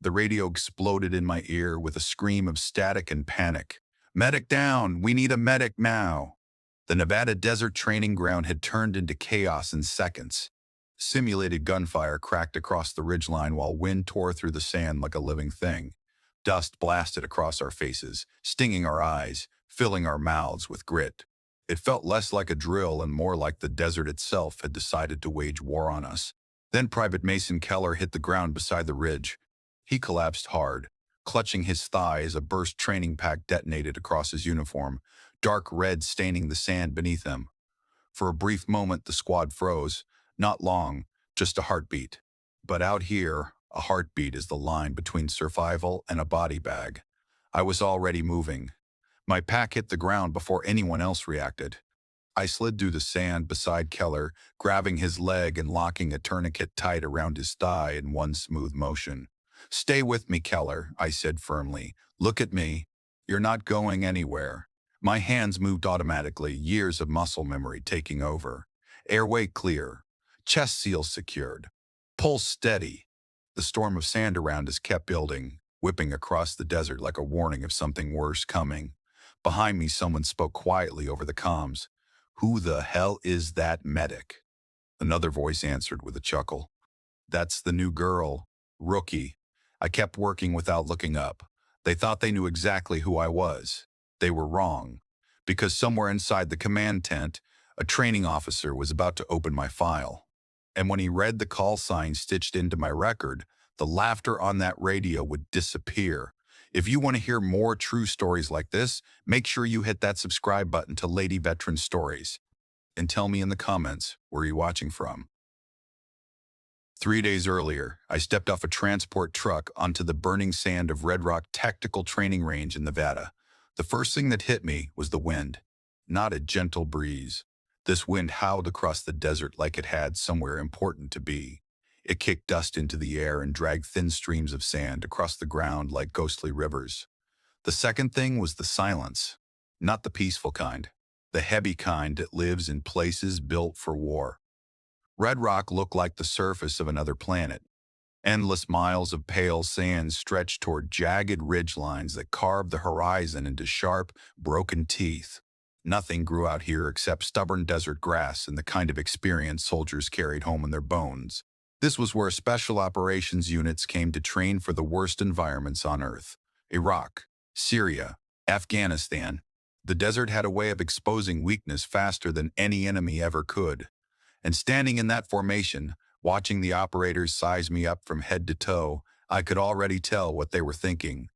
The radio exploded in my ear with a scream of static and panic. "Medic down! We need a medic now!" The Nevada Desert Training Ground had turned into chaos in seconds. Simulated gunfire cracked across the ridgeline while wind tore through the sand like a living thing. Dust blasted across our faces, stinging our eyes, filling our mouths with grit. It felt less like a drill and more like the desert itself had decided to wage war on us. Then Private Mason Keller hit the ground beside the ridge. He collapsed hard, clutching his thigh as a burst training pack detonated across his uniform, dark red staining the sand beneath him. For a brief moment, the squad froze. Not long, just a heartbeat. But out here, a heartbeat is the line between survival and a body bag. I was already moving. My pack hit the ground before anyone else reacted. I slid through the sand beside Keller, grabbing his leg and locking a tourniquet tight around his thigh in one smooth motion. "Stay with me, Keller," I said firmly. "Look at me. You're not going anywhere." My hands moved automatically, years of muscle memory taking over. Airway clear. Chest seals secured. Pulse steady. The storm of sand around us kept building, whipping across the desert like a warning of something worse coming. Behind me, someone spoke quietly over the comms. "Who the hell is that medic?" Another voice answered with a chuckle. "That's the new girl. Rookie." I kept working without looking up. They thought they knew exactly who I was. They were wrong. Because somewhere inside the command tent, a training officer was about to open my file. And when he read the call sign stitched into my record, the laughter on that radio would disappear. If you want to hear more true stories like this, make sure you hit that subscribe button to Lady Veteran Stories. And tell me in the comments, where you're watching from. 3 days earlier, I stepped off a transport truck onto the burning sand of Red Rock Tactical Training Range in Nevada. The first thing that hit me was the wind. Not a gentle breeze. This wind howled across the desert like it had somewhere important to be. It kicked dust into the air and dragged thin streams of sand across the ground like ghostly rivers. The second thing was the silence. Not the peaceful kind. The heavy kind that lives in places built for war. Red Rock looked like the surface of another planet. Endless miles of pale sand stretched toward jagged ridgelines that carved the horizon into sharp, broken teeth. Nothing grew out here except stubborn desert grass and the kind of experience soldiers carried home in their bones. This was where special operations units came to train for the worst environments on Earth. Iraq, Syria, Afghanistan. The desert had a way of exposing weakness faster than any enemy ever could. And standing in that formation, watching the operators size me up from head to toe, I could already tell what they were thinking.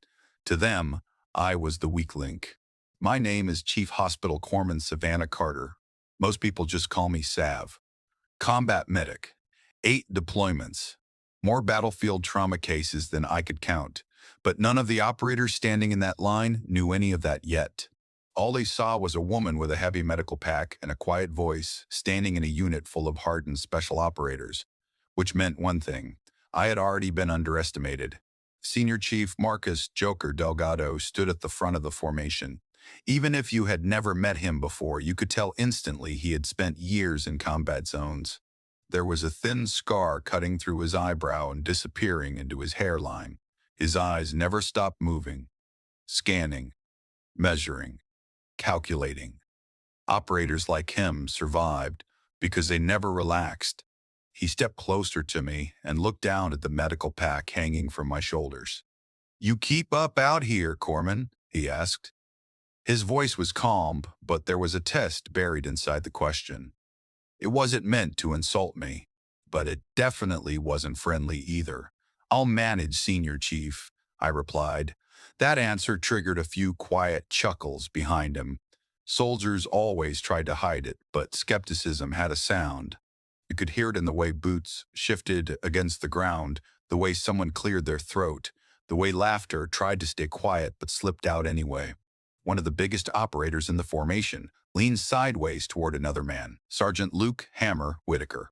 To them, I was the weak link. My name is Chief Hospital Corpsman Savannah Carter. Most people just call me Sav. Combat medic. 8 deployments. More battlefield trauma cases than I could count. But none of the operators standing in that line knew any of that yet. All they saw was a woman with a heavy medical pack and a quiet voice standing in a unit full of hardened special operators. Which meant one thing. I had already been underestimated. Senior Chief Marcus Joker Delgado stood at the front of the formation. Even if you had never met him before, you could tell instantly he had spent years in combat zones. There was a thin scar cutting through his eyebrow and disappearing into his hairline. His eyes never stopped moving, scanning, measuring, calculating. Operators like him survived because they never relaxed. He stepped closer to me and looked down at the medical pack hanging from my shoulders. "You keep up out here, Corpsman?" he asked. His voice was calm, but there was a test buried inside the question. It wasn't meant to insult me, but it definitely wasn't friendly either. "I'll manage, Senior Chief," I replied. That answer triggered a few quiet chuckles behind him. Soldiers always tried to hide it, but skepticism had a sound. You could hear it in the way boots shifted against the ground, the way someone cleared their throat, the way laughter tried to stay quiet but slipped out anyway. One of the biggest operators in the formation leaned sideways toward another man, Sergeant Luke Hammer Whitaker.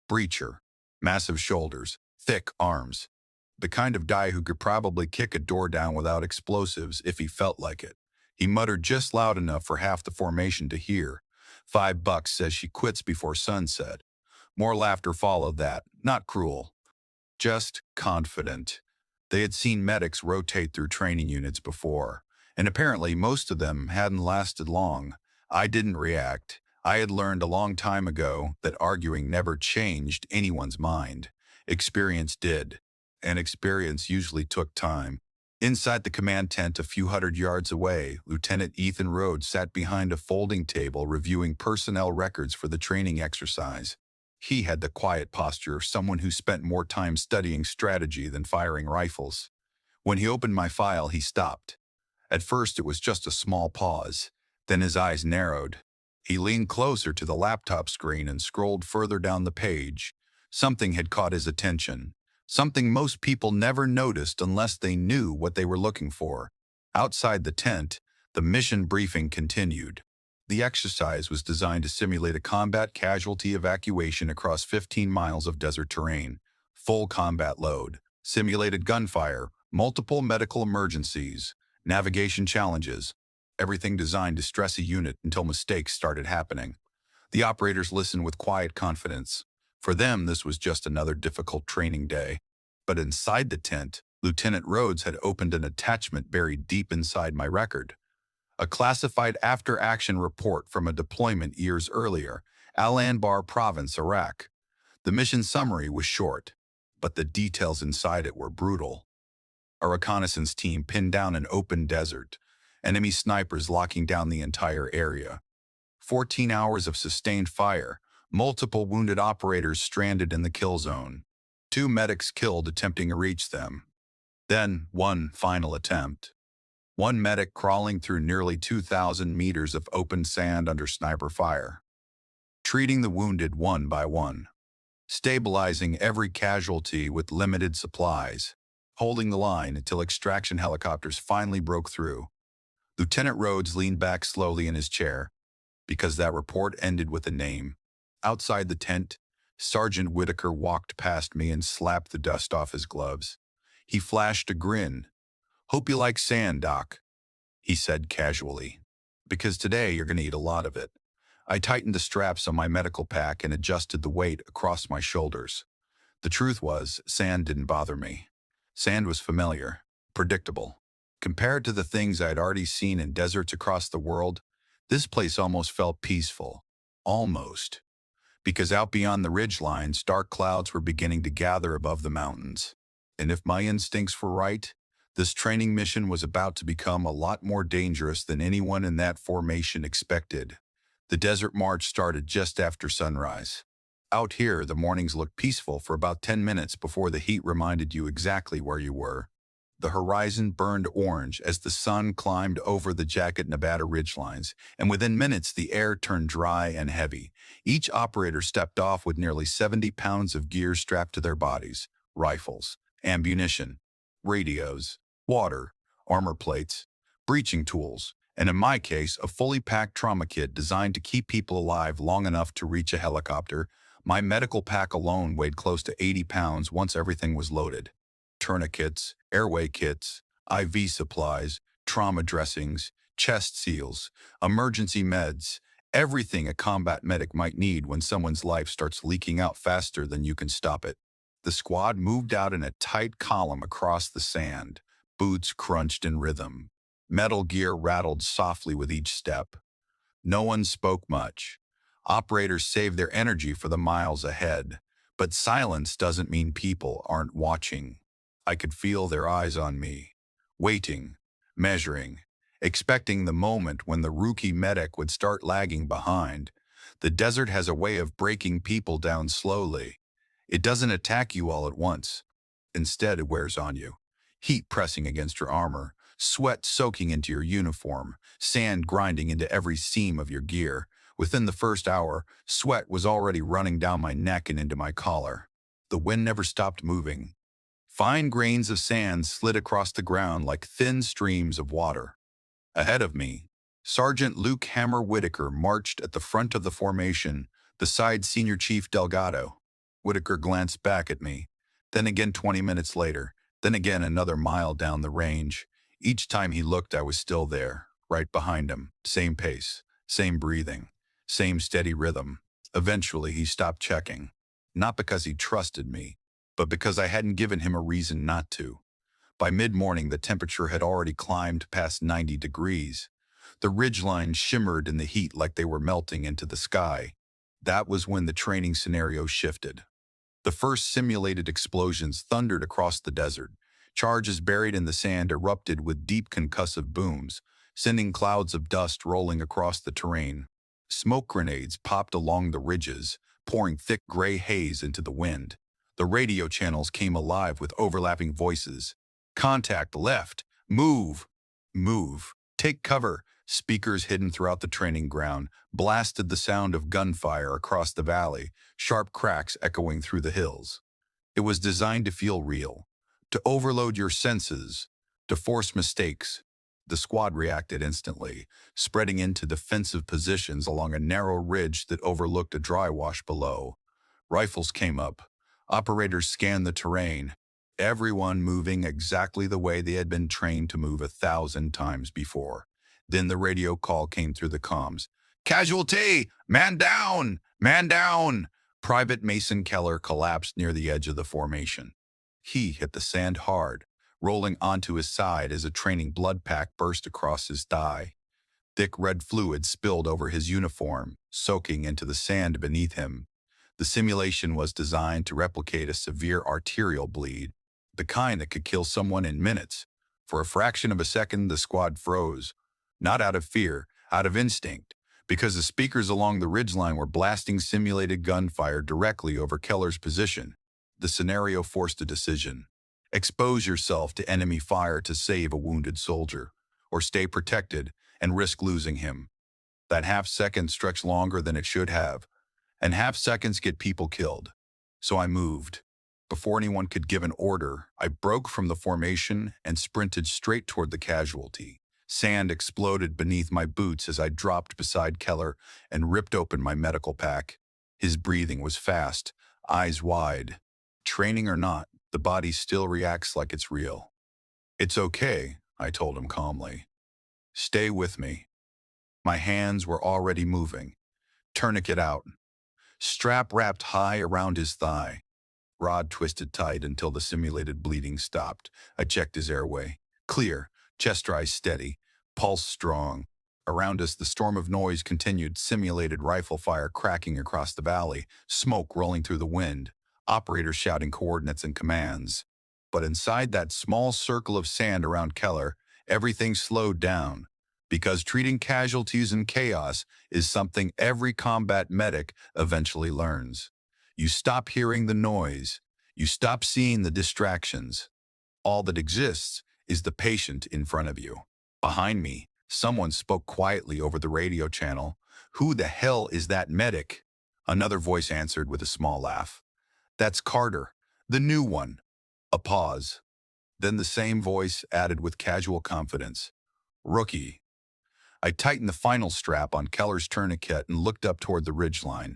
Breacher, massive shoulders, thick arms. The kind of guy who could probably kick a door down without explosives if he felt like it. He muttered just loud enough for half the formation to hear. $5 says she quits before sunset. More laughter followed that, not cruel, just confident. They had seen medics rotate through training units before, and apparently most of them hadn't lasted long. I didn't react. I had learned a long time ago that arguing never changed anyone's mind. Experience did, and experience usually took time. Inside the command tent a few hundred yards away, Lieutenant Ethan Rhodes sat behind a folding table reviewing personnel records for the training exercise. He had the quiet posture of someone who spent more time studying strategy than firing rifles. When he opened my file, he stopped. At first, it was just a small pause. Then his eyes narrowed. He leaned closer to the laptop screen and scrolled further down the page. Something had caught his attention. Something most people never noticed unless they knew what they were looking for. Outside the tent, the mission briefing continued. The exercise was designed to simulate a combat casualty evacuation across 15 miles of desert terrain. Full combat load, simulated gunfire, multiple medical emergencies, navigation challenges, everything designed to stress a unit until mistakes started happening. The operators listened with quiet confidence. For them, this was just another difficult training day. But inside the tent, Lieutenant Rhodes had opened an attachment buried deep inside my record. A classified after-action report from a deployment years earlier, Al Anbar Province, Iraq. The mission summary was short, but the details inside it were brutal. A reconnaissance team pinned down an open desert, enemy snipers locking down the entire area. 14 hours of sustained fire, multiple wounded operators stranded in the kill zone. 2 medics killed attempting to reach them. Then, one final attempt. One medic crawling through nearly 2,000 meters of open sand under sniper fire. Treating the wounded one by one. Stabilizing every casualty with limited supplies. Holding the line until extraction helicopters finally broke through. Lieutenant Rhodes leaned back slowly in his chair, because that report ended with a name. Outside the tent, Sergeant Whitaker walked past me and slapped the dust off his gloves. He flashed a grin. "Hope you like sand, Doc," he said casually. "Because today you're going to eat a lot of it." I tightened the straps on my medical pack and adjusted the weight across my shoulders. The truth was, sand didn't bother me. Sand was familiar, predictable. Compared to the things I'd already seen in deserts across the world, this place almost felt peaceful. Almost. Because out beyond the ridgelines, dark clouds were beginning to gather above the mountains. And if my instincts were right, this training mission was about to become a lot more dangerous than anyone in that formation expected. The desert march started just after sunrise. Out here, the mornings looked peaceful for about 10 minutes before the heat reminded you exactly where you were. The horizon burned orange as the sun climbed over the jagged Nevada ridgelines, and within minutes the air turned dry and heavy. Each operator stepped off with nearly 70 pounds of gear strapped to their bodies: rifles, ammunition, radios, water, armor plates, breaching tools, and in my case, a fully packed trauma kit designed to keep people alive long enough to reach a helicopter. My medical pack alone weighed close to 80 pounds once everything was loaded. Tourniquets, airway kits, IV supplies, trauma dressings, chest seals, emergency meds, everything a combat medic might need when someone's life starts leaking out faster than you can stop it. The squad moved out in a tight column across the sand. Boots crunched in rhythm. Metal gear rattled softly with each step. No one spoke much. Operators saved their energy for the miles ahead. But silence doesn't mean people aren't watching. I could feel their eyes on me, waiting, measuring, expecting the moment when the rookie medic would start lagging behind. The desert has a way of breaking people down slowly. It doesn't attack you all at once. Instead, it wears on you. Heat pressing against your armor, sweat soaking into your uniform, sand grinding into every seam of your gear. Within the first hour, sweat was already running down my neck and into my collar. The wind never stopped moving. Fine grains of sand slid across the ground like thin streams of water. Ahead of me, Sergeant Luke Hammer Whitaker marched at the front of the formation, beside Senior Chief Delgado. Whitaker glanced back at me, then again 20 minutes later, then again another mile down the range. Each time he looked, I was still there, right behind him, same pace, same breathing, same steady rhythm. Eventually, he stopped checking, not because he trusted me, but because I hadn't given him a reason not to. By mid-morning, the temperature had already climbed past 90 degrees. The ridgelines shimmered in the heat like they were melting into the sky. That was when the training scenario shifted. The first simulated explosions thundered across the desert. Charges buried in the sand erupted with deep concussive booms, sending clouds of dust rolling across the terrain. Smoke grenades popped along the ridges, pouring thick gray haze into the wind. The radio channels came alive with overlapping voices. Contact left. Move. Move. Take cover. Speakers hidden throughout the training ground blasted the sound of gunfire across the valley, sharp cracks echoing through the hills. It was designed to feel real, to overload your senses, to force mistakes. The squad reacted instantly, spreading into defensive positions along a narrow ridge that overlooked a dry wash below. Rifles came up. Operators scanned the terrain, everyone moving exactly the way they had been trained to move 1,000 times before. Then the radio call came through the comms. Casualty! Man down! Man down! Private Mason Keller collapsed near the edge of the formation. He hit the sand hard, rolling onto his side as a training blood pack burst across his thigh. Thick red fluid spilled over his uniform, soaking into the sand beneath him. The simulation was designed to replicate a severe arterial bleed, the kind that could kill someone in minutes. For a fraction of a second, the squad froze, not out of fear, out of instinct, because the speakers along the ridgeline were blasting simulated gunfire directly over Keller's position. The scenario forced a decision. Expose yourself to enemy fire to save a wounded soldier, or stay protected and risk losing him. That half second stretched longer than it should have, and half seconds get people killed. So I moved. Before anyone could give an order, I broke from the formation and sprinted straight toward the casualty. Sand exploded beneath my boots as I dropped beside Keller and ripped open my medical pack. His breathing was fast, eyes wide. Training or not, the body still reacts like it's real. It's okay, I told him calmly. Stay with me. My hands were already moving. Tourniquet out. Strap wrapped high around his thigh. Rod twisted tight until the simulated bleeding stopped. I checked his airway. Clear, chest rise steady, pulse strong. Around us, the storm of noise continued, simulated rifle fire cracking across the valley, smoke rolling through the wind, operators shouting coordinates and commands. But inside that small circle of sand around Keller, everything slowed down. Because treating casualties in chaos is something every combat medic eventually learns. You stop hearing the noise. You stop seeing the distractions. All that exists is the patient in front of you. Behind me, someone spoke quietly over the radio channel. Who the hell is that medic? Another voice answered with a small laugh. That's Carter, the new one. A pause. Then the same voice added with casual confidence. Rookie. I tightened the final strap on Keller's tourniquet and looked up toward the ridgeline.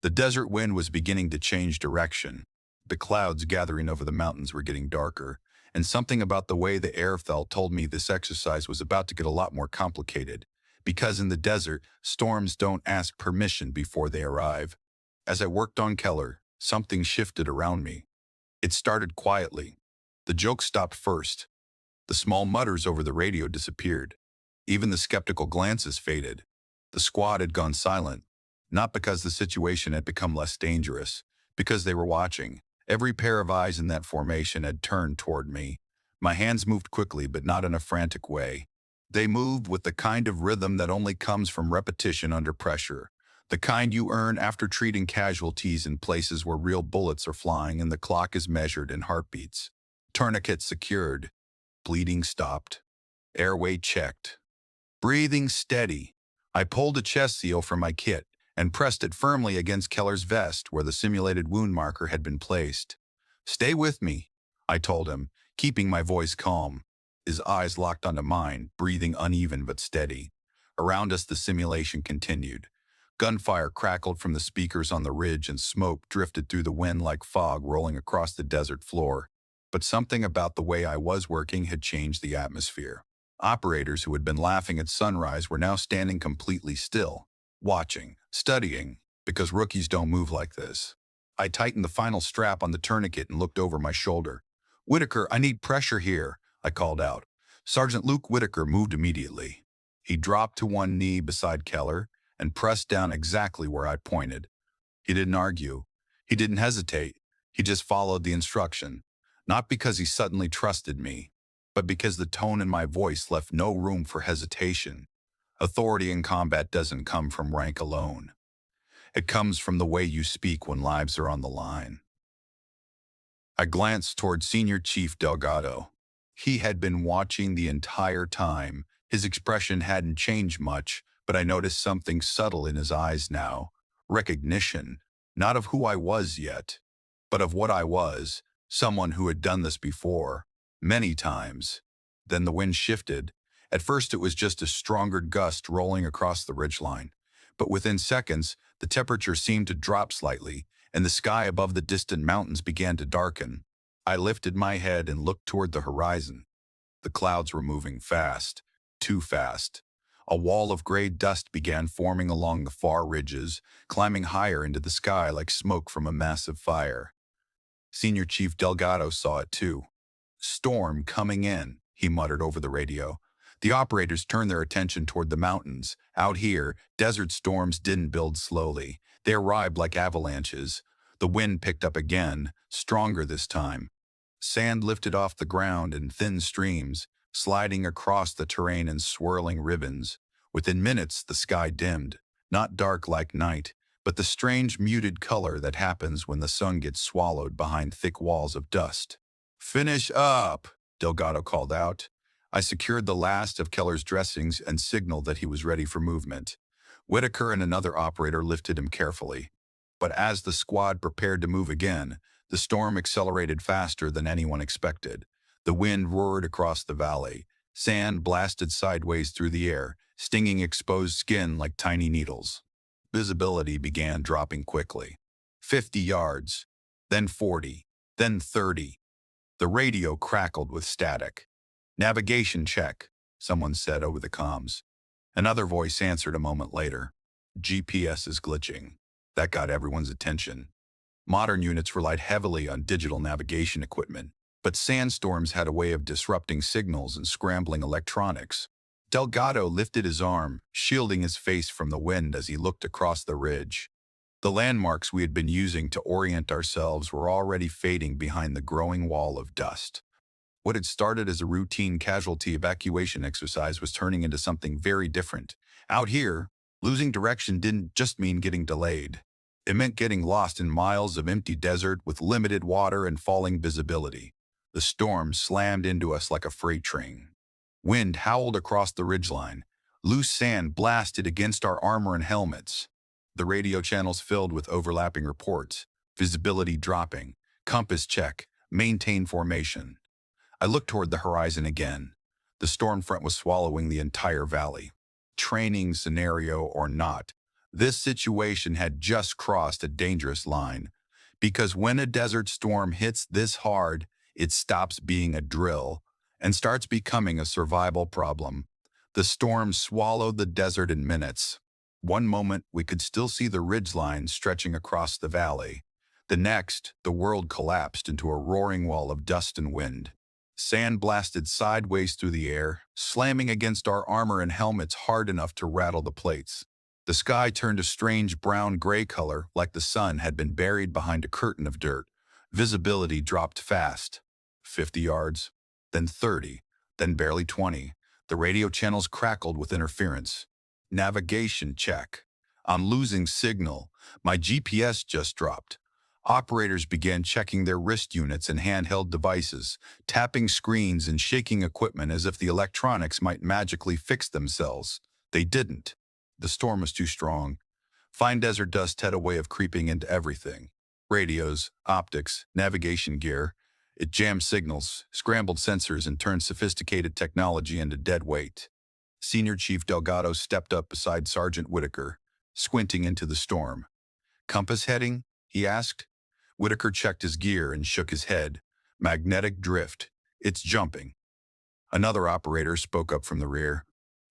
The desert wind was beginning to change direction. The clouds gathering over the mountains were getting darker, and something about the way the air felt told me this exercise was about to get a lot more complicated, because in the desert, storms don't ask permission before they arrive. As I worked on Keller, something shifted around me. It started quietly. The jokes stopped first. The small mutters over the radio disappeared. Even the skeptical glances faded. The squad had gone silent, not because the situation had become less dangerous, because they were watching. Every pair of eyes in that formation had turned toward me. My hands moved quickly, but not in a frantic way. They moved with the kind of rhythm that only comes from repetition under pressure, the kind you earn after treating casualties in places where real bullets are flying and the clock is measured in heartbeats. Tourniquet secured. Bleeding stopped. Airway checked. Breathing steady. I pulled a chest seal from my kit and pressed it firmly against Keller's vest where the simulated wound marker had been placed. Stay with me, I told him, keeping my voice calm. His eyes locked onto mine, breathing uneven but steady. Around us, the simulation continued. Gunfire crackled from the speakers on the ridge and smoke drifted through the wind like fog rolling across the desert floor. But something about the way I was working had changed the atmosphere. Operators who had been laughing at sunrise were now standing completely still, watching, studying, because rookies don't move like this. I tightened the final strap on the tourniquet and looked over my shoulder. "Whitaker, I need pressure here," I called out. Sergeant Luke Whitaker moved immediately. He dropped to one knee beside Keller and pressed down exactly where I pointed. He didn't argue. He didn't hesitate. He just followed the instruction. Not because he suddenly trusted me, but because the tone in my voice left no room for hesitation. Authority in combat doesn't come from rank alone. It comes from the way you speak when lives are on the line. I glanced toward Senior Chief Delgado. He had been watching the entire time. His expression hadn't changed much, but I noticed something subtle in his eyes now. Recognition, not of who I was yet, but of what I was, someone who had done this before, many times. Then the wind shifted. At first it was just a stronger gust rolling across the ridgeline, but within seconds, the temperature seemed to drop slightly, and the sky above the distant mountains began to darken. I lifted my head and looked toward the horizon. The clouds were moving fast, too fast. A wall of gray dust began forming along the far ridges, climbing higher into the sky like smoke from a massive fire. Senior Chief Delgado saw it too. "Storm coming in," he muttered over the radio. The operators turned their attention toward the mountains. Out here, desert storms didn't build slowly. They arrived like avalanches. The wind picked up again, stronger this time. Sand lifted off the ground in thin streams, sliding across the terrain in swirling ribbons. Within minutes, the sky dimmed, not dark like night, but the strange muted color that happens when the sun gets swallowed behind thick walls of dust. "Finish up," Delgado called out. I secured the last of Keller's dressings and signaled that he was ready for movement. Whitaker and another operator lifted him carefully. But as the squad prepared to move again, the storm accelerated faster than anyone expected. The wind roared across the valley. Sand blasted sideways through the air, stinging exposed skin like tiny needles. Visibility began dropping quickly. 50 yards, then 40, then 30. The radio crackled with static. "Navigation check," someone said over the comms. Another voice answered a moment later. "GPS is glitching." That got everyone's attention. Modern units relied heavily on digital navigation equipment, but sandstorms had a way of disrupting signals and scrambling electronics. Delgado lifted his arm, shielding his face from the wind as he looked across the ridge. The landmarks we had been using to orient ourselves were already fading behind the growing wall of dust. What had started as a routine casualty evacuation exercise was turning into something very different. Out here, losing direction didn't just mean getting delayed. It meant getting lost in miles of empty desert with limited water and falling visibility. The storm slammed into us like a freight train. Wind howled across the ridgeline. Loose sand blasted against our armor and helmets. The radio channels filled with overlapping reports. Visibility dropping. Compass check. Maintain formation. I looked toward the horizon again. The storm front was swallowing the entire valley. Training scenario or not, this situation had just crossed a dangerous line. Because when a desert storm hits this hard, it stops being a drill and starts becoming a survival problem. The storm swallowed the desert in minutes. One moment, we could still see the ridgeline stretching across the valley. The next, the world collapsed into a roaring wall of dust and wind. Sand blasted sideways through the air, slamming against our armor and helmets hard enough to rattle the plates. The sky turned a strange brown-gray color, like the sun had been buried behind a curtain of dirt. Visibility dropped fast. 50 yards, then 30, then barely 20. The radio channels crackled with interference. "Navigation check. I'm losing signal. My GPS just dropped." Operators began checking their wrist units and handheld devices, tapping screens and shaking equipment as if the electronics might magically fix themselves. They didn't. The storm was too strong. Fine desert dust had a way of creeping into everything. Radios, optics, navigation gear. It jammed signals, scrambled sensors, and turned sophisticated technology into dead weight. Senior Chief Delgado stepped up beside Sergeant Whitaker, squinting into the storm. "Compass heading?" he asked. Whitaker checked his gear and shook his head. "Magnetic drift. It's jumping." Another operator spoke up from the rear.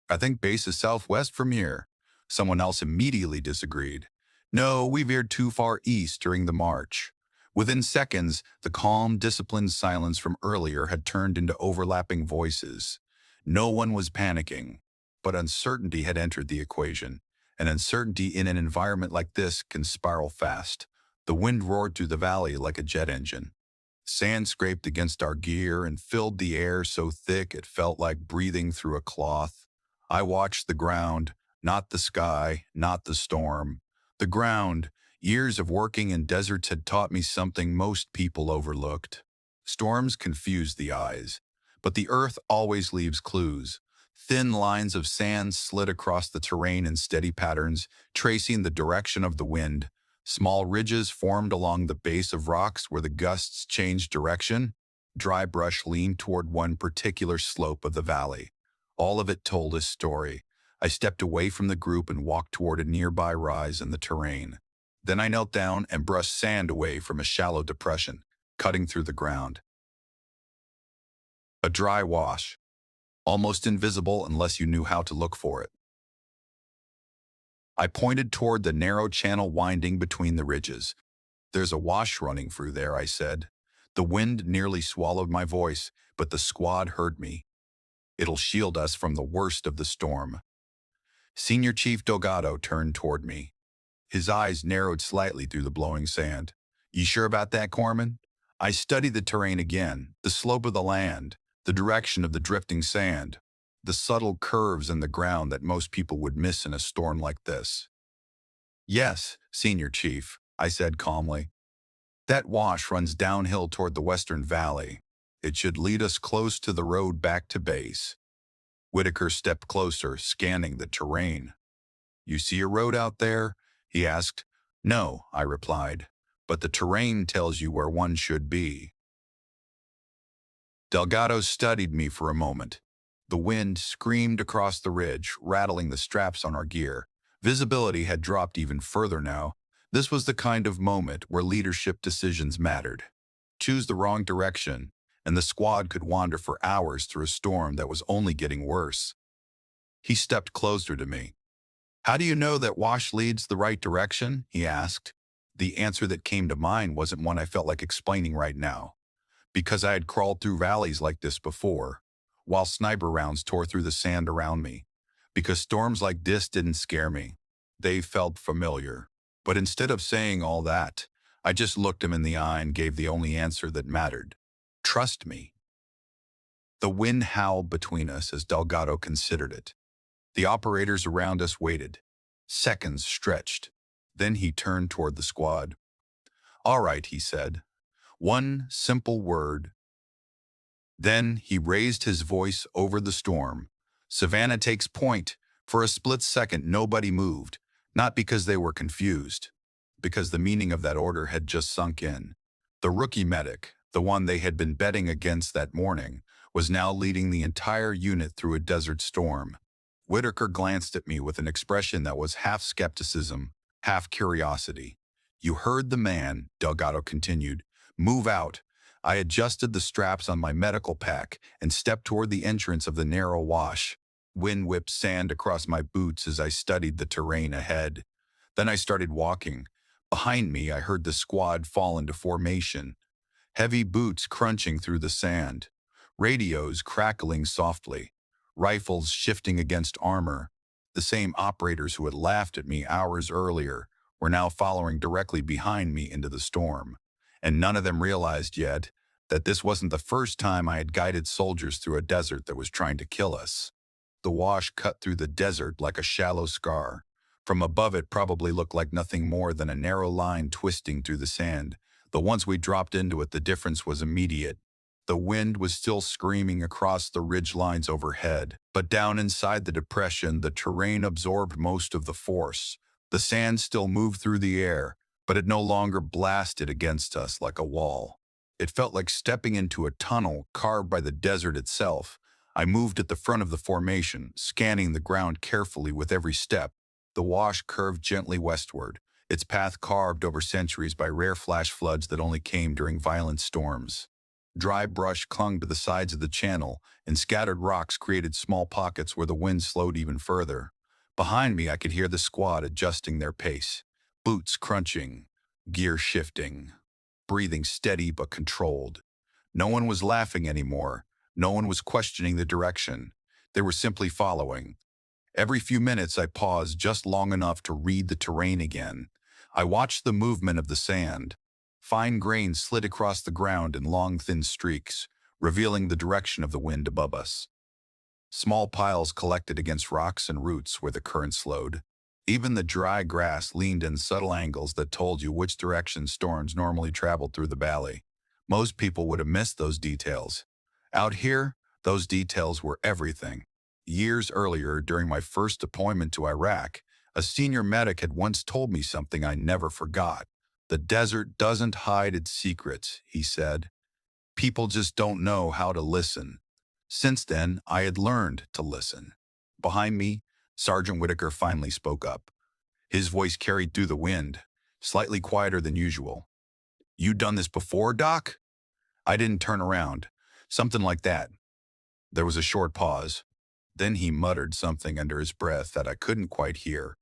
"I think base is southwest from here." Someone else immediately disagreed. "No, we veered too far east during the march." Within seconds, the calm, disciplined silence from earlier had turned into overlapping voices. No one was panicking, but uncertainty had entered the equation, and uncertainty in an environment like this can spiral fast. The wind roared through the valley like a jet engine. Sand scraped against our gear and filled the air so thick it felt like breathing through a cloth. I watched the ground, not the sky, not the storm. The ground. Years of working in deserts had taught me something most people overlooked. Storms confuse the eyes, but the earth always leaves clues. Thin lines of sand slid across the terrain in steady patterns, tracing the direction of the wind. Small ridges formed along the base of rocks where the gusts changed direction. Dry brush leaned toward one particular slope of the valley. All of it told a story. I stepped away from the group and walked toward a nearby rise in the terrain. Then I knelt down and brushed sand away from a shallow depression, cutting through the ground. A dry wash, almost invisible unless you knew how to look for it. I pointed toward the narrow channel winding between the ridges. "There's a wash running through there," I said. The wind nearly swallowed my voice, but the squad heard me. "It'll shield us from the worst of the storm." Senior Chief Delgado turned toward me. His eyes narrowed slightly through the blowing sand. "You sure about that, Corman?" I studied the terrain again, the slope of the land, the direction of the drifting sand, the subtle curves in the ground that most people would miss in a storm like this. "Yes, Senior Chief," I said calmly. "That wash runs downhill toward the western valley. It should lead us close to the road back to base." Whitaker stepped closer, scanning the terrain. "You see a road out there?" he asked. "No," I replied, "but the terrain tells you where one should be." Delgado studied me for a moment. The wind screamed across the ridge, rattling the straps on our gear. Visibility had dropped even further now. This was the kind of moment where leadership decisions mattered. Choose the wrong direction, and the squad could wander for hours through a storm that was only getting worse. He stepped closer to me. "How do you know that wash leads the right direction?" he asked. The answer that came to mind wasn't one I felt like explaining right now. Because I had crawled through valleys like this before, while sniper rounds tore through the sand around me. Because storms like this didn't scare me. They felt familiar. But instead of saying all that, I just looked him in the eye and gave the only answer that mattered. "Trust me." The wind howled between us as Delgado considered it. The operators around us waited. Seconds stretched. Then he turned toward the squad. "All right," he said. "One simple word." Then he raised his voice over the storm. "Savannah takes point." For a split second, nobody moved, not because they were confused, because the meaning of that order had just sunk in. The rookie medic, the one they had been betting against that morning, was now leading the entire unit through a desert storm. Whitaker glanced at me with an expression that was half skepticism, half curiosity. "You heard the man," Delgado continued. "Move out." I adjusted the straps on my medical pack and stepped toward the entrance of the narrow wash. Wind whipped sand across my boots as I studied the terrain ahead. Then I started walking. Behind me, I heard the squad fall into formation. Heavy boots crunching through the sand. Radios crackling softly. Rifles shifting against armor. The same operators who had laughed at me hours earlier were now following directly behind me into the storm. And none of them realized yet that this wasn't the first time I had guided soldiers through a desert that was trying to kill us. The wash cut through the desert like a shallow scar. From above it probably looked like nothing more than a narrow line twisting through the sand. But once we dropped into it, the difference was immediate. The wind was still screaming across the ridge lines overhead, but down inside the depression, the terrain absorbed most of the force. The sand still moved through the air, but it no longer blasted against us like a wall. It felt like stepping into a tunnel carved by the desert itself. I moved at the front of the formation, scanning the ground carefully with every step. The wash curved gently westward, its path carved over centuries by rare flash floods that only came during violent storms. Dry brush clung to the sides of the channel, and scattered rocks created small pockets where the wind slowed even further. Behind me, I could hear the squad adjusting their pace, boots crunching, gear shifting. breathing steady but controlled. No one was laughing anymore. No one was questioning the direction. They were simply following. Every few minutes I paused just long enough to read the terrain again. I watched the movement of the sand. Fine grains slid across the ground in long, thin streaks, revealing the direction of the wind above us. Small piles collected against rocks and roots where the current slowed. Even the dry grass leaned in subtle angles that told you which direction storms normally traveled through the valley. Most people would have missed those details. Out here, those details were everything. Years earlier, during my first deployment to Iraq, a senior medic had once told me something I never forgot. The desert doesn't hide its secrets, he said. People just don't know how to listen. Since then, I had learned to listen. Behind me, Sergeant Whitaker finally spoke up. His voice carried through the wind, slightly quieter than usual. "You done this before, Doc?" I didn't turn around. Something like that. There was a short pause. Then he muttered something under his breath that I couldn't quite hear.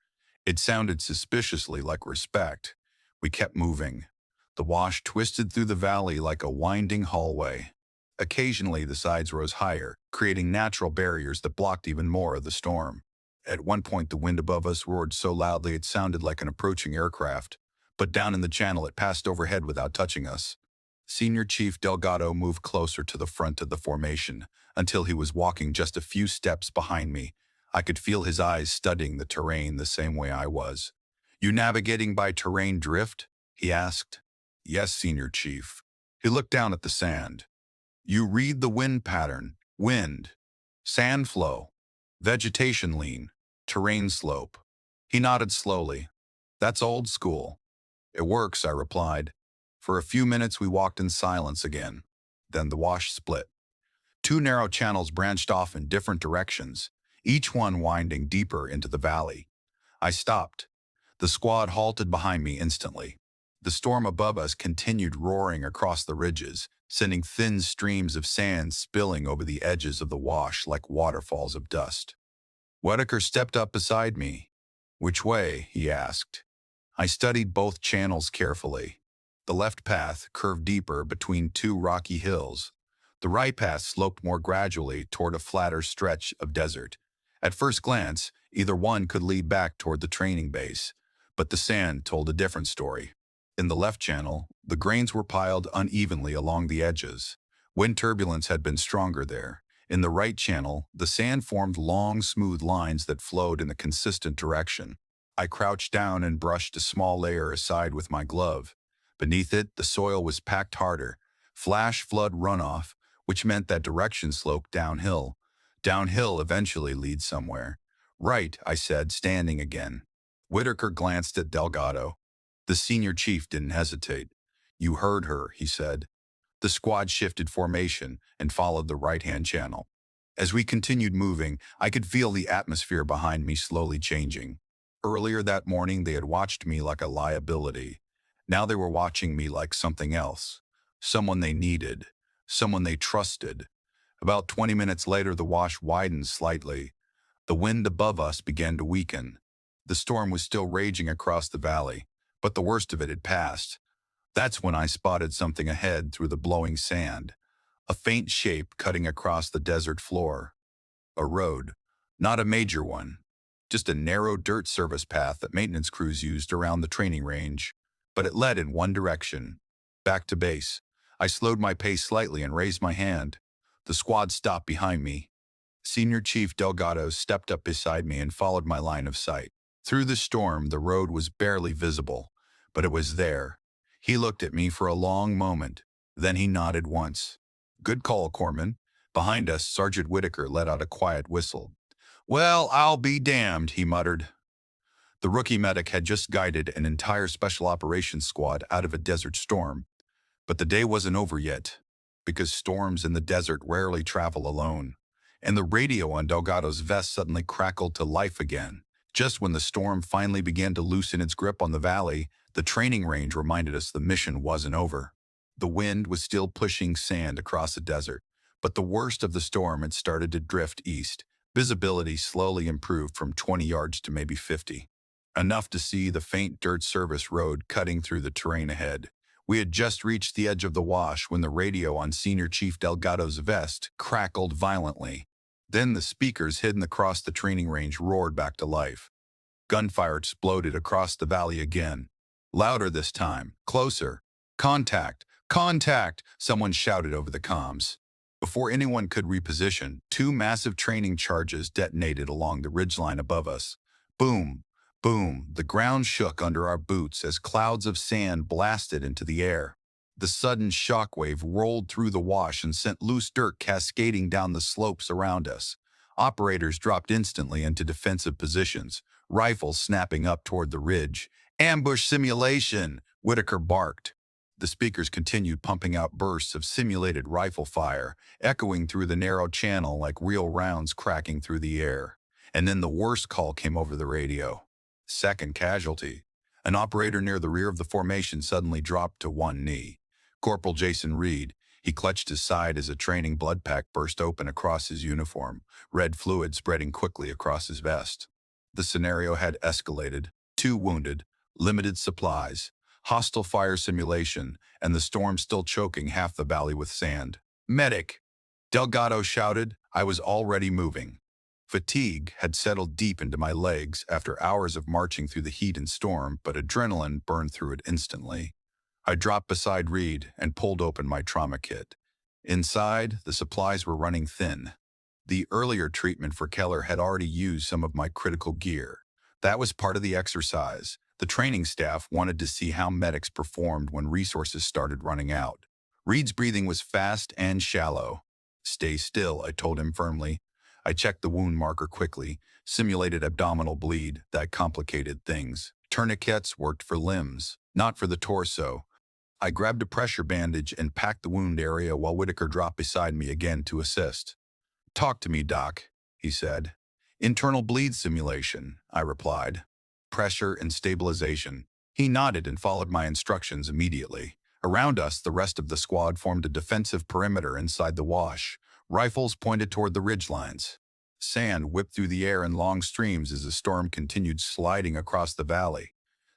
It sounded suspiciously like respect. We kept moving. The wash twisted through the valley like a winding hallway. Occasionally, the sides rose higher, creating natural barriers that blocked even more of the storm. At one point, the wind above us roared so loudly it sounded like an approaching aircraft, but down in the channel it passed overhead without touching us. Senior Chief Delgado moved closer to the front of the formation, until he was walking just a few steps behind me. I could feel his eyes studying the terrain the same way I was. "You navigating by terrain drift?" he asked. "Yes, Senior Chief." He looked down at the sand. "You read the wind pattern, wind, sand flow, vegetation lean, terrain slope." He nodded slowly. "That's old school." "It works," I replied. For a few minutes we walked in silence again. Then the wash split. Two narrow channels branched off in different directions, each one winding deeper into the valley. I stopped. The squad halted behind me instantly. The storm above us continued roaring across the ridges, sending thin streams of sand spilling over the edges of the wash like waterfalls of dust. Whitaker stepped up beside me. "Which way?" he asked. I studied both channels carefully. The left path curved deeper between two rocky hills. The right path sloped more gradually toward a flatter stretch of desert. At first glance, either one could lead back toward the training base, but the sand told a different story. In the left channel, the grains were piled unevenly along the edges. Wind turbulence had been stronger there. In the right channel, the sand formed long, smooth lines that flowed in a consistent direction. I crouched down and brushed a small layer aside with my glove. Beneath it, the soil was packed harder, flash flood runoff, which meant that direction sloped downhill. Downhill eventually leads somewhere. "Right," I said, standing again. Whitaker glanced at Delgado. The senior chief didn't hesitate. "You heard her," he said. The squad shifted formation and followed the right-hand channel. As we continued moving, I could feel the atmosphere behind me slowly changing. Earlier that morning, they had watched me like a liability. Now they were watching me like something else. Someone they needed. Someone they trusted. About 20 minutes later, the wash widened slightly. The wind above us began to weaken. The storm was still raging across the valley, but the worst of it had passed. That's when I spotted something ahead through the blowing sand. A faint shape cutting across the desert floor. A road. Not a major one. Just a narrow dirt service path that maintenance crews used around the training range. But it led in one direction. Back to base. I slowed my pace slightly and raised my hand. The squad stopped behind me. Senior Chief Delgado stepped up beside me and followed my line of sight. Through the storm, the road was barely visible, but it was there. He looked at me for a long moment. Then he nodded once. "Good call, Corpsman." Behind us, Sergeant Whitaker let out a quiet whistle. "Well, I'll be damned," he muttered. The rookie medic had just guided an entire special operations squad out of a desert storm. But the day wasn't over yet, because storms in the desert rarely travel alone. And the radio on Delgado's vest suddenly crackled to life again. Just when the storm finally began to loosen its grip on the valley, the training range reminded us the mission wasn't over. The wind was still pushing sand across the desert, but the worst of the storm had started to drift east. Visibility slowly improved from 20 yards to maybe 50. Enough to see the faint dirt service road cutting through the terrain ahead. We had just reached the edge of the wash when the radio on Senior Chief Delgado's vest crackled violently. Then the speakers hidden across the training range roared back to life. Gunfire exploded across the valley again. Louder this time, closer. Contact! Contact! Someone shouted over the comms. Before anyone could reposition, two massive training charges detonated along the ridgeline above us. Boom! Boom! The ground shook under our boots as clouds of sand blasted into the air. The sudden shockwave rolled through the wash and sent loose dirt cascading down the slopes around us. Operators dropped instantly into defensive positions, rifles snapping up toward the ridge. Ambush simulation! Whitaker barked. The speakers continued pumping out bursts of simulated rifle fire, echoing through the narrow channel like real rounds cracking through the air. And then the worst call came over the radio. Second casualty. An operator near the rear of the formation suddenly dropped to one knee. Corporal Jason Reed. He clutched his side as a training blood pack burst open across his uniform, red fluid spreading quickly across his vest. The scenario had escalated. 2 wounded, limited supplies, hostile fire simulation, and the storm still choking half the valley with sand. Medic! Delgado shouted. I was already moving. Fatigue had settled deep into my legs after hours of marching through the heat and storm, but adrenaline burned through it instantly. I dropped beside Reed and pulled open my trauma kit. Inside, the supplies were running thin. The earlier treatment for Keller had already used some of my critical gear. That was part of the exercise. The training staff wanted to see how medics performed when resources started running out. Reed's breathing was fast and shallow. Stay still, I told him firmly. I checked the wound marker quickly, simulated abdominal bleed. That complicated things. Tourniquets worked for limbs, not for the torso. I grabbed a pressure bandage and packed the wound area while Whitaker dropped beside me again to assist. Talk to me, Doc, he said. Internal bleed simulation, I replied. Pressure and stabilization. He nodded and followed my instructions immediately. Around us, the rest of the squad formed a defensive perimeter inside the wash. Rifles pointed toward the ridgelines. Sand whipped through the air in long streams as the storm continued sliding across the valley.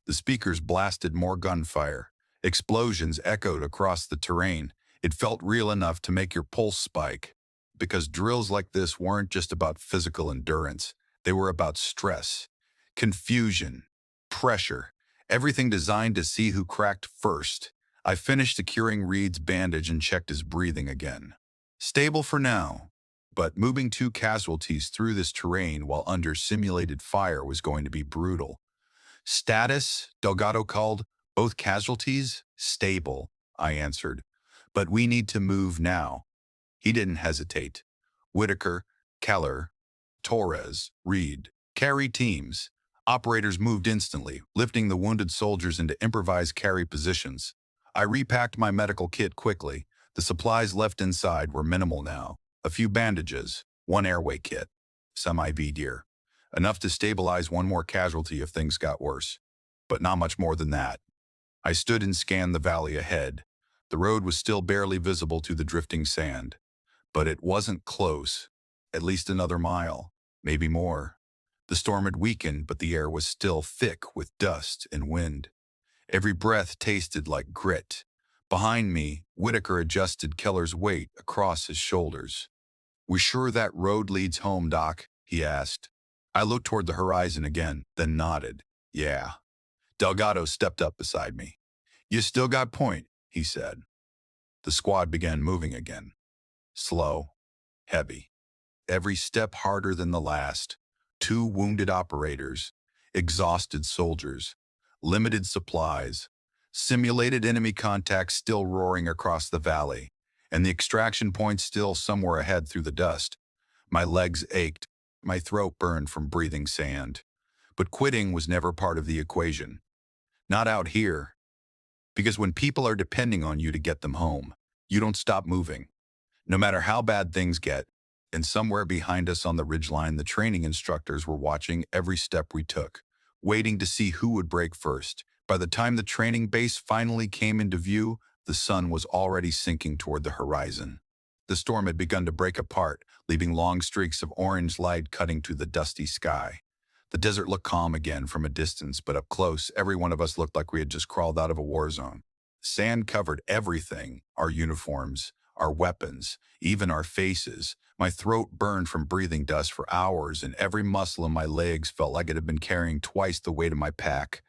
The speakers blasted more gunfire. Explosions echoed across the terrain. It felt real enough to make your pulse spike. Because drills like this weren't just about physical endurance. They were about stress, confusion, pressure, everything designed to see who cracked first. I finished securing Reed's bandage and checked his breathing again. Stable for now, but moving 2 casualties through this terrain while under simulated fire was going to be brutal. Status, Delgado called. Both casualties? Stable, I answered. But we need to move now. He didn't hesitate. Whitaker, Keller, Torres, Reed, carry teams. Operators moved instantly, lifting the wounded soldiers into improvised carry positions. I repacked my medical kit quickly. The supplies left inside were minimal now. A few bandages, 1 airway kit, some IV gear. Enough to stabilize 1 more casualty if things got worse. But not much more than that. I stood and scanned the valley ahead. The road was still barely visible through the drifting sand. But it wasn't close. At least another mile, maybe more. The storm had weakened, but the air was still thick with dust and wind. Every breath tasted like grit. Behind me, Whitaker adjusted Keller's weight across his shoulders. "We sure that road leads home, Doc?" he asked. I looked toward the horizon again, then nodded. Yeah. Delgado stepped up beside me. "You still got point," he said. The squad began moving again. Slow, heavy. Every step harder than the last. 2 wounded operators, exhausted soldiers, limited supplies, simulated enemy contact still roaring across the valley, and the extraction point still somewhere ahead through the dust. My legs ached, my throat burned from breathing sand. But quitting was never part of the equation. Not out here. Because when people are depending on you to get them home, you don't stop moving. No matter how bad things get. And somewhere behind us on the ridgeline, the training instructors were watching every step we took, waiting to see who would break first. By the time the training base finally came into view, the sun was already sinking toward the horizon. The storm had begun to break apart, leaving long streaks of orange light cutting to the dusty sky. The desert looked calm again from a distance, but up close, every one of us looked like we had just crawled out of a war zone. Sand covered everything, our uniforms, our weapons, even our faces. My throat burned from breathing dust for hours, and every muscle in my legs felt like it had been carrying twice the weight of my pack.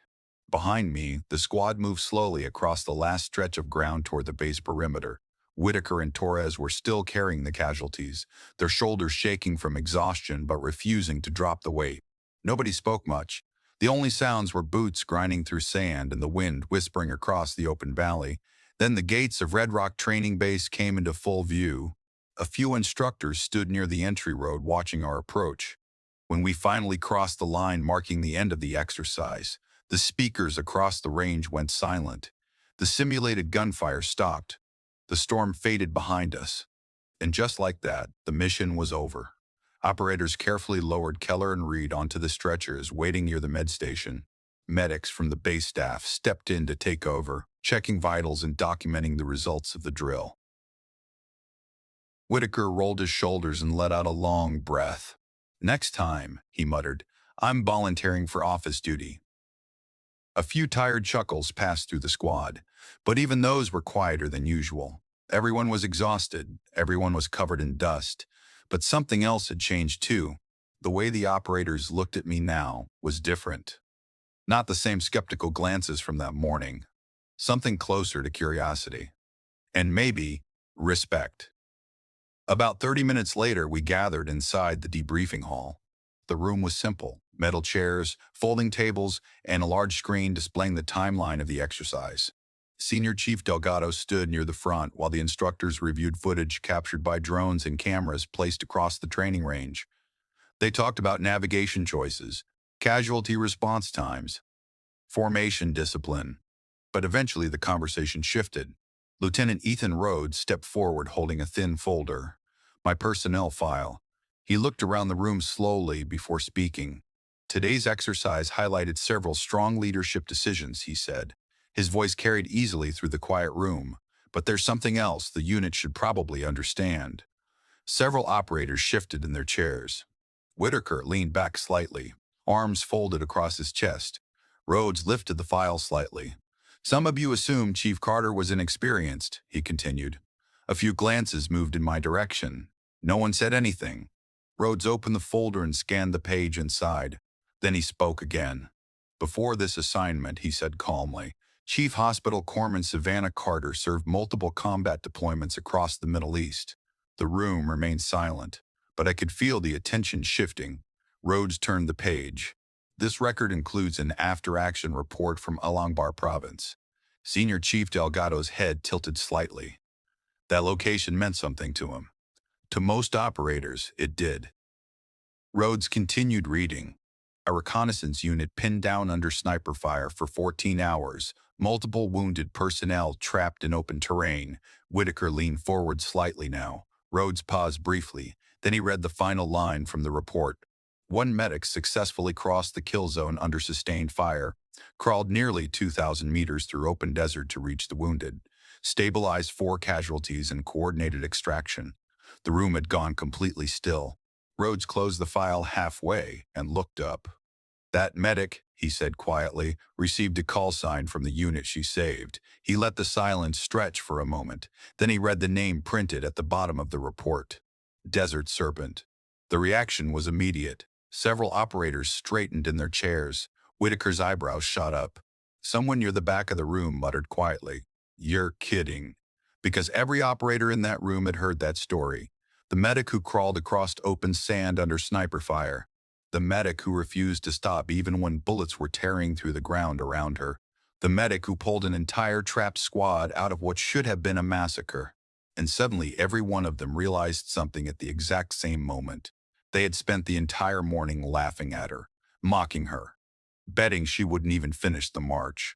Behind me, the squad moved slowly across the last stretch of ground toward the base perimeter. Whitaker and Torres were still carrying the casualties, their shoulders shaking from exhaustion but refusing to drop the weight. Nobody spoke much. The only sounds were boots grinding through sand and the wind whispering across the open valley. Then the gates of Red Rock Training Base came into full view. A few instructors stood near the entry road watching our approach. When we finally crossed the line marking the end of the exercise, the speakers across the range went silent. The simulated gunfire stopped. The storm faded behind us. And just like that, the mission was over. Operators carefully lowered Keller and Reed onto the stretchers waiting near the med station. Medics from the base staff stepped in to take over, checking vitals and documenting the results of the drill. Whitaker rolled his shoulders and let out a long breath. "Next time," he muttered, "I'm volunteering for office duty." A few tired chuckles passed through the squad, but even those were quieter than usual. Everyone was exhausted, everyone was covered in dust, but something else had changed too. The way the operators looked at me now was different. Not the same skeptical glances from that morning. Something closer to curiosity. And maybe respect. About 30 minutes later, we gathered inside the debriefing hall. The room was simple: metal chairs, folding tables, and a large screen displaying the timeline of the exercise. Senior Chief Delgado stood near the front while the instructors reviewed footage captured by drones and cameras placed across the training range. They talked about navigation choices, casualty response times, formation discipline. But eventually the conversation shifted. Lieutenant Ethan Rhodes stepped forward holding a thin folder. "My personnel file." He looked around the room slowly before speaking. "Today's exercise highlighted several strong leadership decisions," he said. His voice carried easily through the quiet room. "But there's something else the unit should probably understand." Several operators shifted in their chairs. Whitaker leaned back slightly, arms folded across his chest. Rhodes lifted the file slightly. "Some of you assumed Chief Carter was inexperienced," he continued. A few glances moved in my direction. No one said anything. Rhodes opened the folder and scanned the page inside. Then he spoke again. "Before this assignment," he said calmly, "Chief Hospital Corpsman Savannah Carter served multiple combat deployments across the Middle East." The room remained silent, but I could feel the attention shifting. Rhodes turned the page. "This record includes an after-action report from Alangbar province." Senior Chief Delgado's head tilted slightly. That location meant something to him. To most operators, it did. Rhodes continued reading. "A reconnaissance unit pinned down under sniper fire for 14 hours. Multiple wounded personnel trapped in open terrain." Whitaker leaned forward slightly now. Rhodes paused briefly. Then he read the final line from the report. "One medic successfully crossed the kill zone under sustained fire, crawled nearly 2,000 meters through open desert to reach the wounded, stabilized 4 casualties and coordinated extraction." The room had gone completely still. Rhodes closed the file halfway and looked up. "That medic," he said quietly, "received a call sign from the unit she saved." He let the silence stretch for a moment. Then he read the name printed at the bottom of the report. Desert Serpent. The reaction was immediate. Several operators straightened in their chairs. Whitaker's eyebrows shot up. Someone near the back of the room muttered quietly, "You're kidding." Because every operator in that room had heard that story. The medic who crawled across open sand under sniper fire. The medic who refused to stop even when bullets were tearing through the ground around her. The medic who pulled an entire trapped squad out of what should have been a massacre. And suddenly every one of them realized something at the exact same moment. They had spent the entire morning laughing at her, mocking her, betting she wouldn't even finish the march.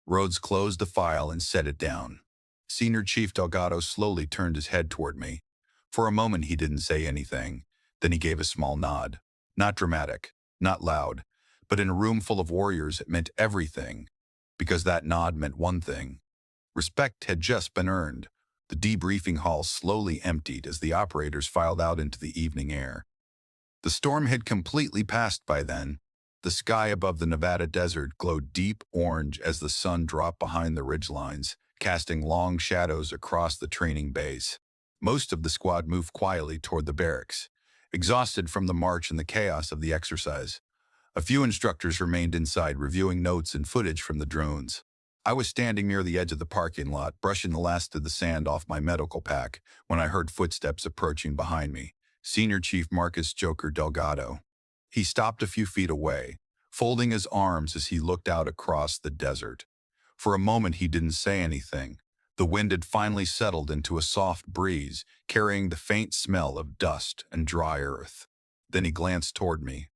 Rhodes closed the file and set it down. Senior Chief Delgado slowly turned his head toward me. For a moment he didn't say anything. Then he gave a small nod. Not dramatic, not loud, but in a room full of warriors it meant everything. Because that nod meant one thing. Respect had just been earned. The debriefing hall slowly emptied as the operators filed out into the evening air. The storm had completely passed by then. The sky above the Nevada desert glowed deep orange as the sun dropped behind the ridgelines, casting long shadows across the training base. Most of the squad moved quietly toward the barracks, exhausted from the march and the chaos of the exercise. A few instructors remained inside, reviewing notes and footage from the drones. I was standing near the edge of the parking lot, brushing the last of the sand off my medical pack, when I heard footsteps approaching behind me. Senior Chief Marcus Joker Delgado. He stopped a few feet away, folding his arms as he looked out across the desert. For a moment he didn't say anything. The wind had finally settled into a soft breeze, carrying the faint smell of dust and dry earth. Then he glanced toward me.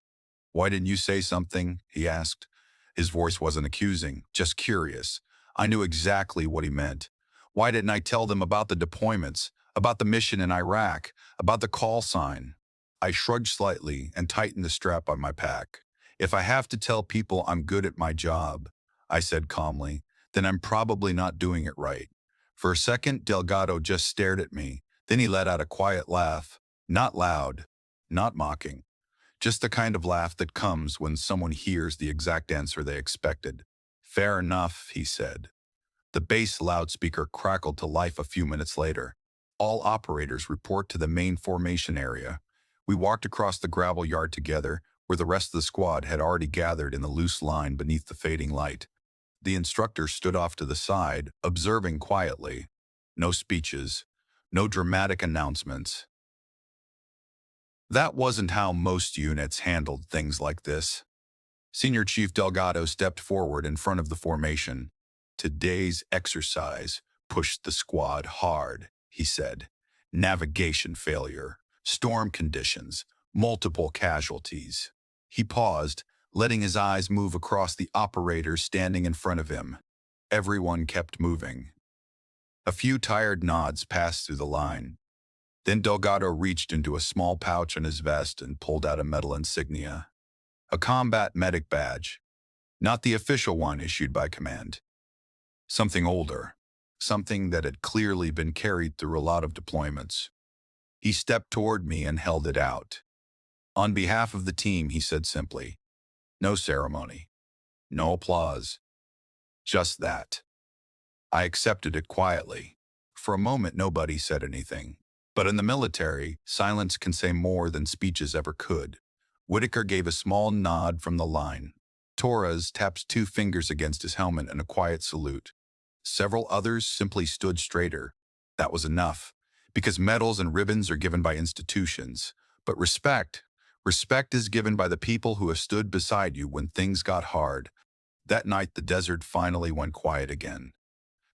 "Why didn't you say something?" he asked. His voice wasn't accusing, just curious. I knew exactly what he meant. Why didn't I tell them about the deployments, about the mission in Iraq, about the call sign? I shrugged slightly and tightened the strap on my pack. "If I have to tell people I'm good at my job," I said calmly, "then I'm probably not doing it right." For a second, Delgado just stared at me. Then he let out a quiet laugh. Not loud, not mocking. Just the kind of laugh that comes when someone hears the exact answer they expected. "Fair enough," he said. The base loudspeaker crackled to life a few minutes later. "All operators report to the main formation area." We walked across the gravel yard together, where the rest of the squad had already gathered in the loose line beneath the fading light. The instructor stood off to the side, observing quietly. No speeches, no dramatic announcements. That wasn't how most units handled things like this. Senior Chief Delgado stepped forward in front of the formation. "Today's exercise pushed the squad hard," he said. "Navigation failure, storm conditions, multiple casualties." He paused, letting his eyes move across the operators standing in front of him. Everyone kept moving. A few tired nods passed through the line. Then Delgado reached into a small pouch on his vest and pulled out a metal insignia. A combat medic badge. Not the official one issued by command. Something older. Something that had clearly been carried through a lot of deployments. He stepped toward me and held it out. "On behalf of the team," he said simply. No ceremony. No applause. Just that. I accepted it quietly. For a moment, nobody said anything. But in the military, silence can say more than speeches ever could. Whitaker gave a small nod from the line. Torres tapped 2 fingers against his helmet in a quiet salute. Several others simply stood straighter. That was enough, because medals and ribbons are given by institutions. But respect is given by the people who have stood beside you when things got hard. That night, the desert finally went quiet again.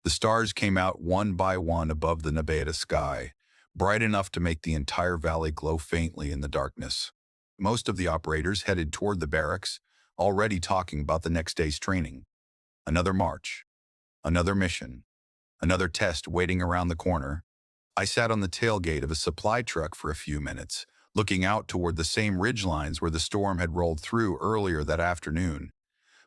The stars came out one by one above the Nevada sky, bright enough to make the entire valley glow faintly in the darkness. Most of the operators headed toward the barracks, already talking about the next day's training. Another march, another mission, another test waiting around the corner. I sat on the tailgate of a supply truck for a few minutes, looking out toward the same ridgelines where the storm had rolled through earlier that afternoon.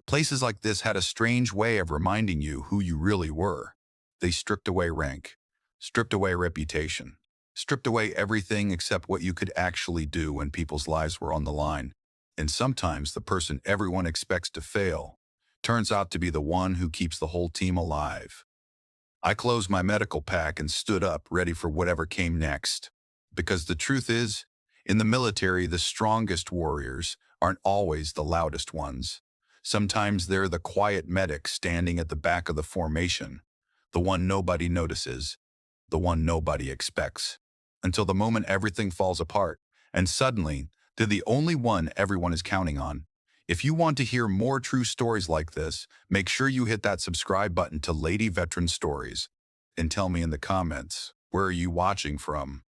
Places like this had a strange way of reminding you who you really were. They stripped away rank, stripped away reputation, stripped away everything except what you could actually do when people's lives were on the line. And sometimes the person everyone expects to fail turns out to be the one who keeps the whole team alive. I closed my medical pack and stood up, ready for whatever came next. Because the truth is, in the military, the strongest warriors aren't always the loudest ones. Sometimes they're the quiet medic standing at the back of the formation, the one nobody notices, the one nobody expects, until the moment everything falls apart, and suddenly, they're the only one everyone is counting on. If you want to hear more true stories like this, make sure you hit that subscribe button to Lady Veteran Stories, and tell me in the comments, where are you watching from?